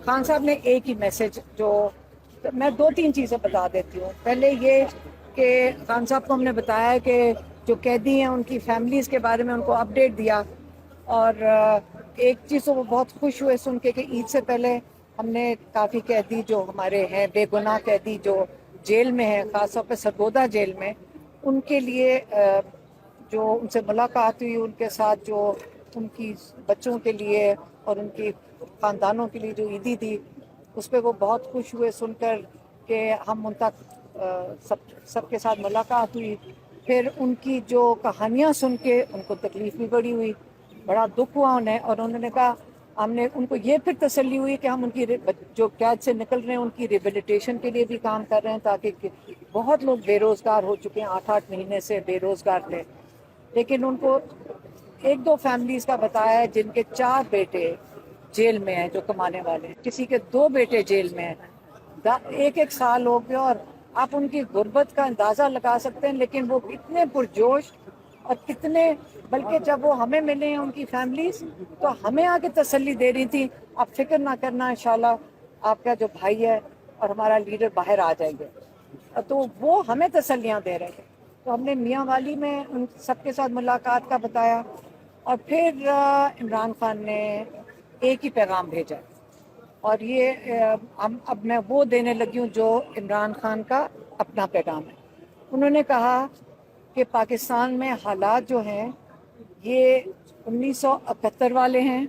خان صاحب نے ایک ہی میسج جو میں دو تین چیزیں بتا دیتی ہوں. پہلے یہ کہ خان صاحب کو ہم نے بتایا کہ جو قیدی ہیں ان کی فیملیز کے بارے میں ان کو اپڈیٹ دیا, اور ایک چیز تو وہ بہت خوش ہوئے سن کے کہ عید سے پہلے ہم نے کافی قیدی جو ہمارے ہیں بے گناہ قیدی جو جیل میں ہیں, خاص طور پہ سرگودا جیل میں, ان کے لیے جو ان سے ملاقات ہوئی, ان کے ساتھ جو ان کی بچوں کے لیے اور ان کی خاندانوں کے لیے جو عیدی تھی, اس پہ وہ بہت خوش ہوئے سن کر کہ ہم ان تک سب کے ساتھ ملاقات ہوئی. پھر ان کی جو کہانیاں سن کے ان کو تکلیف بھی بڑی ہوئی, بڑا دکھ ہوا انہیں, اور انہوں نے کہا ہم نے ان کو یہ پھر تسلی ہوئی کہ ہم ان کی جو قید سے نکل رہے ہیں ان کی ریبیلیٹیشن کے لیے بھی کام کر رہے ہیں, تاکہ بہت لوگ بے روزگار ہو چکے ہیں, 8 مہینے سے بے روزگار تھے. لیکن ان کو ایک دو فیملیز کا بتایا ہے جن کے 4 بیٹے جیل میں ہیں جو کمانے والے ہیں, کسی کے 2 بیٹے جیل میں ہیں, 1 سال ہو گیا, اور آپ ان کی غربت کا اندازہ لگا سکتے ہیں. لیکن وہ کتنے پرجوش اور کتنے, بلکہ جب وہ ہمیں ملے ہیں ان کی فیملیز تو ہمیں آ کے تسلی دے رہی تھی, آپ فکر نہ کرنا, انشاءاللہ آپ کا جو بھائی ہے اور ہمارا لیڈر باہر آ جائیں گے. تو وہ ہمیں تسلیاں دے رہے تھے. تو ہم نے میاں والی میں ان سب کے ساتھ ملاقات کا بتایا, اور پھر عمران خان نے ایک ہی پیغام بھیجا, اور یہ اب میں وہ دینے لگی ہوں جو عمران خان کا اپنا پیغام ہے. انہوں نے کہا کہ پاکستان میں حالات جو ہیں یہ 1971 والے ہیں.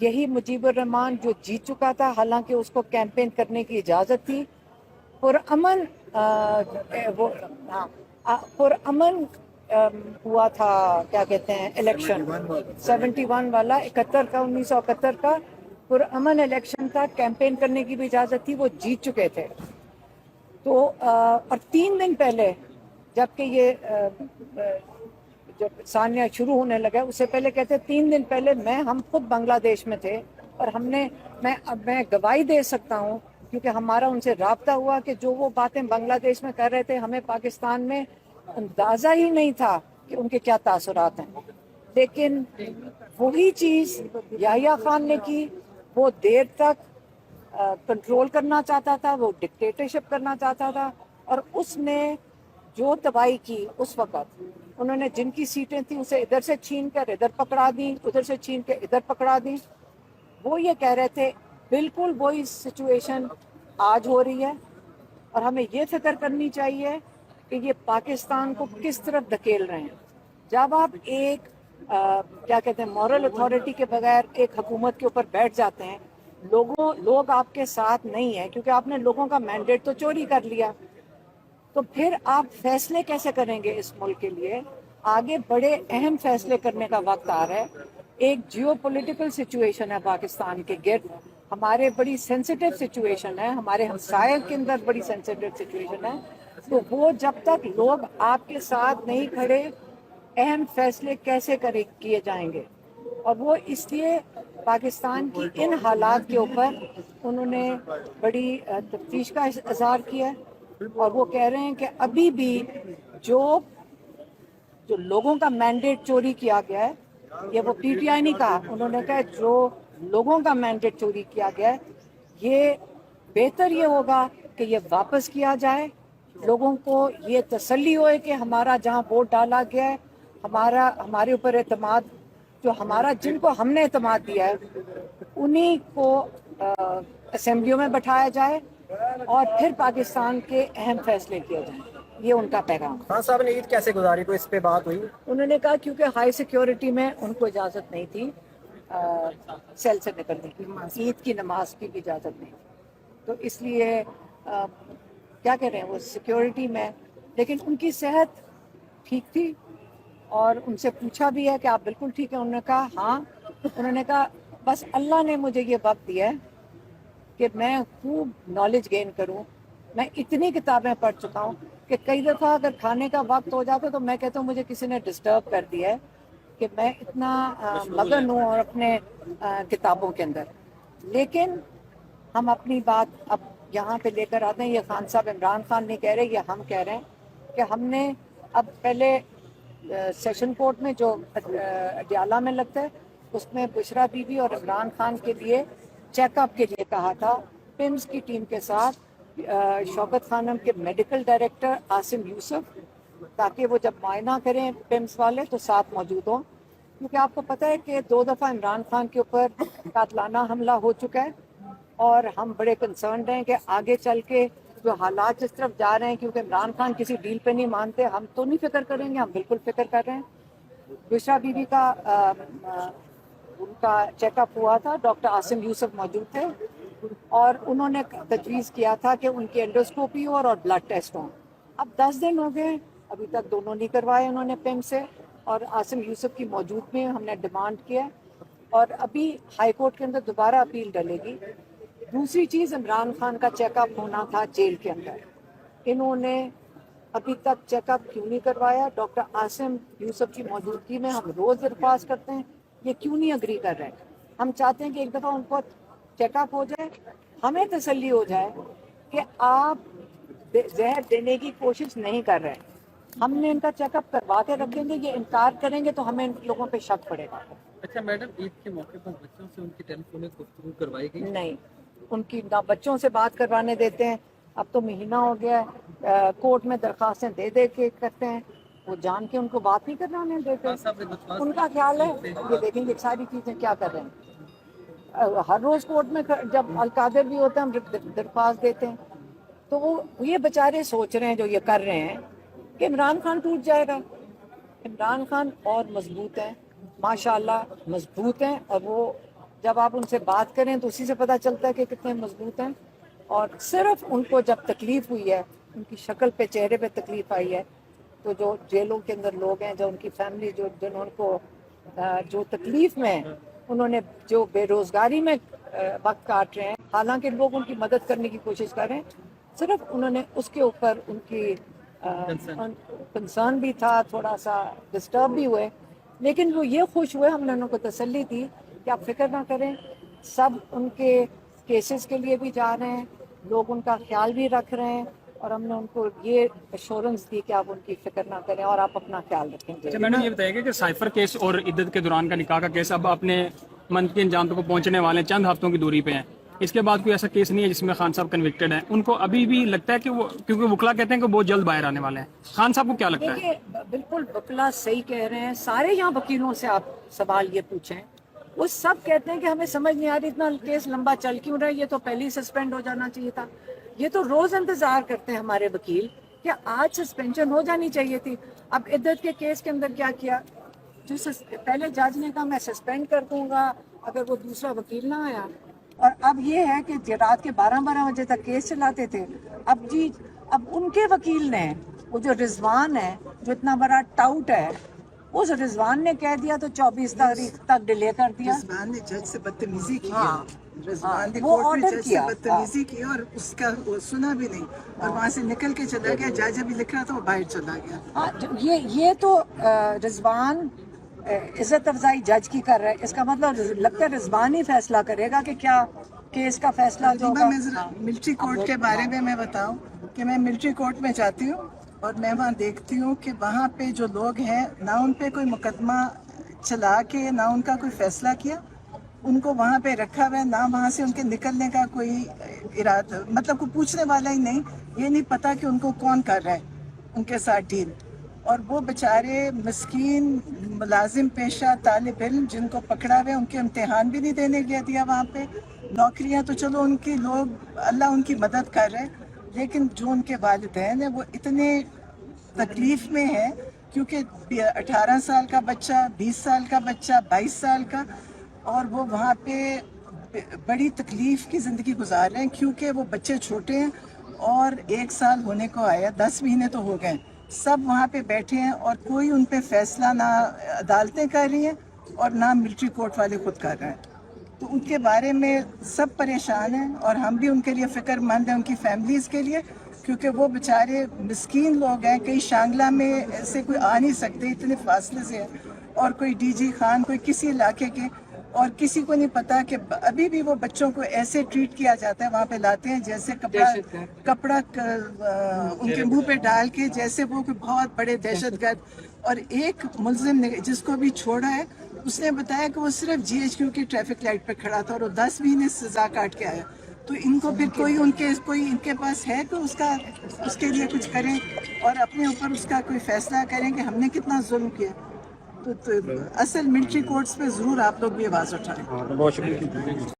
یہی مجیب الرحمان جو جیت چکا تھا, حالانکہ اس کو کیمپین کرنے کی اجازت تھی, پرامن پرامن ہوا تھا, کیا کہتے ہیں, الیکشن 71 والا, 71 کا 1971 کا پرامن الیکشن تھا, کیمپین کرنے کی بھی اجازت تھی, وہ جیت چکے تھے. تو اور 3 دن پہلے جبکہ یہ جب ثانیہ شروع ہونے لگا, اس سے پہلے کہتے 3 دن پہلے ہم خود بنگلہ دیش میں تھے, اور ہم نے میں گواہی دے سکتا ہوں کیونکہ ہمارا ان سے رابطہ ہوا کہ جو وہ باتیں بنگلہ دیش میں کر رہے تھے ہمیں پاکستان میں اندازہ ہی نہیں تھا کہ ان کے کیا تاثرات ہیں. لیکن وہی چیز یحییٰ خان نے کی, وہ دیر تک کنٹرول کرنا چاہتا تھا, وہ ڈکٹیٹرشپ کرنا چاہتا تھا, اور اس نے جو تباہی کی اس وقت, انہوں نے جن کی سیٹیں تھیں اسے ادھر سے چھین کر ادھر پکڑا دیں, ادھر سے چھین کے ادھر پکڑا دیں. وہ یہ کہہ رہے تھے بالکل وہی سچویشن آج ہو رہی ہے, اور ہمیں یہ فکر کرنی چاہیے کہ یہ پاکستان کو کس طرف دھکیل رہے ہیں. جب آپ ایک کیا کہتے ہیں مورل اتھارٹی کے بغیر ایک حکومت کے اوپر بیٹھ جاتے ہیں, لوگ آپ کے ساتھ نہیں ہیں کیونکہ آپ نے لوگوں کا مینڈیٹ تو چوری کر لیا, تو پھر آپ فیصلے کیسے کریں گے اس ملک کے لیے؟ آگے بڑے اہم فیصلے کرنے کا وقت آ رہا ہے. ایک جیو پولیٹیکل سچویشن ہے پاکستان کے گرد, ہمارے بڑی سینسیٹیو سچویشن ہے, ہمارے ہمسائے کے اندر بڑی سینسیٹیو سچویشن ہے. تو وہ جب تک لوگ آپ کے ساتھ نہیں کھڑے, اہم فیصلے کیسے کیے جائیں گے؟ اور وہ اس لیے پاکستان کی ان حالات کے اوپر انہوں نے بڑی تفتیش کا اظہار کیا ہے, اور وہ کہہ رہے ہیں کہ ابھی بھی جو لوگوں کا مینڈیٹ چوری کیا گیا ہے, یہ وہ پی ٹی آئی نہیں کہا, انہوں نے کہا جو لوگوں کا مینڈیٹ چوری کیا گیا ہے, یہ بہتر یہ ہوگا کہ یہ واپس کیا جائے, لوگوں کو یہ تسلی ہوئے کہ ہمارا جہاں ووٹ ڈالا گیا ہے, ہمارے اوپر اعتماد, جو جن کو ہم نے اعتماد دیا ہے انہی کو اسمبلیوں میں بٹھایا جائے, اور پھر پاکستان کے اہم فیصلے کیے جائیں. یہ ان کا پیغام. خان صاحب نے عید کیسے گزاری, تو اس پہ بات ہوئی؟ انہوں نے کہا کیونکہ ہائی سیکیورٹی میں ان کو اجازت نہیں تھی سیل سے نکلنے کی, عید کی نماز کی بھی اجازت نہیں تھی, تو اس لیے کیا کہہ رہے ہیں وہ سیکیورٹی میں, لیکن ان کی صحت ٹھیک تھی, اور ان سے پوچھا بھی ہے کہ آپ بالکل ٹھیک ہے, انہوں نے کہا ہاں. انہوں نے کہا بس اللہ نے مجھے یہ وقت دیا ہے کہ میں خوب نالج گین کروں, میں اتنی کتابیں پڑھ چکا ہوں کہ کئی دفعہ اگر کھانے کا وقت ہو جاتا تو میں کہتا ہوں مجھے کسی نے ڈسٹرب کر دیا ہے کہ میں اتنا مگن ہوں اور اپنے کتابوں کے اندر. لیکن ہم اپنی بات اب یہاں پہ لے کر آتے ہیں, یہ خان صاحب عمران خان نہیں کہہ رہے, یہ ہم کہہ رہے ہیں کہ ہم نے اب پہلے سیشن کورٹ میں جو اڈیالہ میں لگتا ہے اس میں بشرا بی بی اور عمران خان کے لیے चेकअप के लिए कहा था पिम्स की टीम के साथ शौकत खानम के मेडिकल डायरेक्टर आसिम यूसुफ, ताकि वो जब मायना करें पिम्स वाले तो साथ मौजूद हों, क्योंकि आपको पता है कि 2 दफ़ा इमरान खान के ऊपर कातलाना हमला हो चुका है और हम बड़े कंसर्न हैं कि आगे चल के जो हालात जिस तरफ जा रहे हैं, क्योंकि इमरान खान किसी डील पे नहीं मानते, हम तो नहीं फिक्र करेंगे, हम बिल्कुल फिक्र कर रहे हैं। बुशरा बीवी का उनका चेकअप हुआ था, डॉक्टर आसिम यूसुफ मौजूद थे और उन्होंने तजवीज़ किया था कि उनकी एंडोस्कोपी हो और ब्लड टेस्ट हो। अब 10 दिन हो गए, अभी तक दोनों नहीं करवाए उन्होंने पिम से, और आसिम यूसुफ की मौजूद में हमने डिमांड किया और अभी हाई कोर्ट के अंदर दोबारा अपील डलेगी। दूसरी चीज़, इमरान खान का चेकअप होना था जेल के अंदर, इन्होंने अभी तक चेकअप क्यों नहीं करवाया? डॉक्टर आसिम यूसुफ की मौजूदगी में हम रोज़ दरख्वास्त करते हैं, ये क्यों नहीं अग्री कर रहे हैं? हम चाहते हैं कि एक दफ़ा उनको चेकअप हो जाए, हमें तसल्ली हो जाए कि आप जहर देने की कोशिश नहीं कर रहे हैं। हमने इनका चेकअप करवा के रखेंगे, ये इनकार करेंगे तो हमें इन लोगों पे शक पड़ेगा। अच्छा मैडम, ईद के मौके पर बच्चों से उनकी टेलीफोनिक गुफ्तगू करवाई गई? नहीं, उनकी ना बच्चों से बात करवाने देते हैं, अब तो महीना हो गया है, कोर्ट में दरखास्तें दे दे के करते हैं, वो जान के उनको बात नहीं करवाने देते। उनका ख्याल है ये देखेंगे सारी चीज़ें क्या कर रहे हैं। हर रोज़ कोर्ट में जब अलकादर भी होता है हम दरख्वास्त देते हैं, तो वो ये बेचारे सोच रहे हैं जो ये कर रहे हैं कि इमरान खान टूट जाएगा। इमरान खान और मजबूत हैं, माशाल्लाह मजबूत हैं, और वो जब आप उनसे बात करें तो उसी से पता चलता है कि कितने मजबूत हैं। और सिर्फ उनको जब तकलीफ हुई है, उनकी शक्ल पे, चेहरे पे तकलीफ आई है, तो जो जेलों के अंदर लोग हैं, जो उनकी फैमिली, जो जिनको जो तकलीफ में उन्होंने, जो बेरोजगारी में वक्त काट रहे हैं, हालांकि लोग उनकी मदद करने की कोशिश कर रहे हैं, सिर्फ उन्होंने उसके ऊपर उनकी कंसर्न भी था, थोड़ा सा डिस्टर्ब भी हुए, लेकिन वो ये खुश हुए, हमने उनको तसल्ली दी कि आप फिक्र ना करें, सब उनके केसेस के लिए भी जा रहे हैं, लोग उनका ख्याल भी रख रहे हैं, और हमने उनको ये एश्योरेंस दी कि आप उनकी फिक्र ना करें और आप अपना ख्याल रखेंगे। अच्छा मैडम, ये बताइएगा कि साइफर केस और इद्दत के दौरान का निकाह का केस अब अपने मंथ के अंजाम तक पहुंचने वाले हैं, चंद हफ्तों की दूरी पे हैं, इसके बाद कोई ऐसा केस नहीं है जिसमें खान साहब कन्विक्टेड हैं, उनको अभी भी लगता है कि वो, क्योंकि वकला कहते हैं कि बहुत जल्द बाहर आने वाले हैं, खान साहब को क्या लगता है? देखिए, बिल्कुल वकला सही कह रहे हैं, सारे यहाँ वकीलों से आप सवाल ये पूछें, वो सब कहते हैं कि हमें समझ नहीं आ रही इतना केस लंबा चल क्यों रहा है, ये तो पहले ही सस्पेंड हो जाना चाहिए था। ये तो रोज इंतजार करते हैं हमारे वकील कि आज सस्पेंशन हो जानी चाहिए थी। अब इद्दत के केस के अंदर क्या किया, जो पहले जज ने कहा मैं सस्पेंड कर दूंगा अगर वो दूसरा वकील ना आया, और अब ये है कि रात के 12-12 बजे तक केस चलाते थे। अब उनके वकील ने, वो जो रिजवान है, जो इतना बड़ा टाउट है, उस रिजवान ने कह दिया तो 24 तारीख तक डिले कर दिया। रिजवान ने जज से बदतमीजी की। हाँ, रिजवान ने वो कोर्ट में ऑर्डर जज से किया। बदतमीजी की और उसका वो सुना भी नहीं, और वहाँ से निकल के चला गया। जज अभी लिख रहा था, वो बाहर चला गया। हाँ, ये तो रिजवान इज्जत अफजाई जज की कर रहा है, इसका मतलब लगता है रिजवान ही फैसला करेगा कि क्या केस का फैसला जो होगा। मैं जरा मिलिट्री कोर्ट के बारे में मैं बताऊं कि मैं मिलिट्री कोर्ट में जाती हूँ और मैं वहाँ देखती हूँ कि वहाँ पे जो लोग हैं, ना उन पे कोई मुकदमा चला के, ना उनका कोई फैसला किया, उनको वहाँ पे रखा हुआ है, ना वहाँ से उनके निकलने का कोई इरादा, मतलब कोई पूछने वाला ही नहीं, ये नहीं पता कि उनको कौन कर रहा है उनके साथ डील। और वो बेचारे मिस्कीन मुलाजिम पेशा तालिब इल्म जिनको पकड़ा हुआ है, उनके इम्तिहान भी नहीं देने दिया वहाँ पे। नौकरियाँ तो चलो उनकी, लोग अल्लाह उनकी मदद कर रहे हैं, लेकिन जो उनके वालिदैन हैं वो इतने तकलीफ में हैं, क्योंकि 18 साल का बच्चा, 20 साल का बच्चा, 22 साल का, और वो वहाँ पे बड़ी तकलीफ की ज़िंदगी गुजार रहे हैं, क्योंकि वो बच्चे छोटे हैं और 1 साल होने को आया, 10 महीने तो हो गए, सब वहाँ पे बैठे हैं और कोई उन पे फैसला ना अदालतें कर रही हैं और ना मिलिट्री कोर्ट वाले खुद कर रहे हैं। तो उनके बारे में सब परेशान हैं और हम भी उनके लिए फ़िक्रमंद हैं, उनकी फैमिलीज़ के लिए, क्योंकि वो बेचारे मिस्कीन लोग हैं। कहीं शांगला में से कोई आ नहीं सकते, इतने फासले से है, और कोई डीजी खान, कोई किसी इलाके के, اور کسی کو نہیں پتا کہ ابھی بھی وہ بچوں کو ایسے ٹریٹ کیا جاتا ہے، وہاں پہ لاتے ہیں جیسے کپڑا ان کے منہ پہ ڈال کے، جیسے وہ کوئی بہت بڑے دہشت گرد. اور ایک ملزم نے جس کو بھی چھوڑا ہے، اس نے بتایا کہ وہ صرف GHQ کی ٹریفک لائٹ پہ کھڑا تھا اور وہ 10 مہینے سزا کاٹ کے آیا. تو ان کو پھر کوئی ان کے پاس ہے کہ اس کے لیے کچھ کریں اور اپنے اوپر اس کا کوئی فیصلہ کریں کہ ہم نے کتنا ظلم کیا. تو اصل ملٹری کورٹس پہ ضرور آپ لوگ بھی آواز اٹھائیں. بہت شکریہ.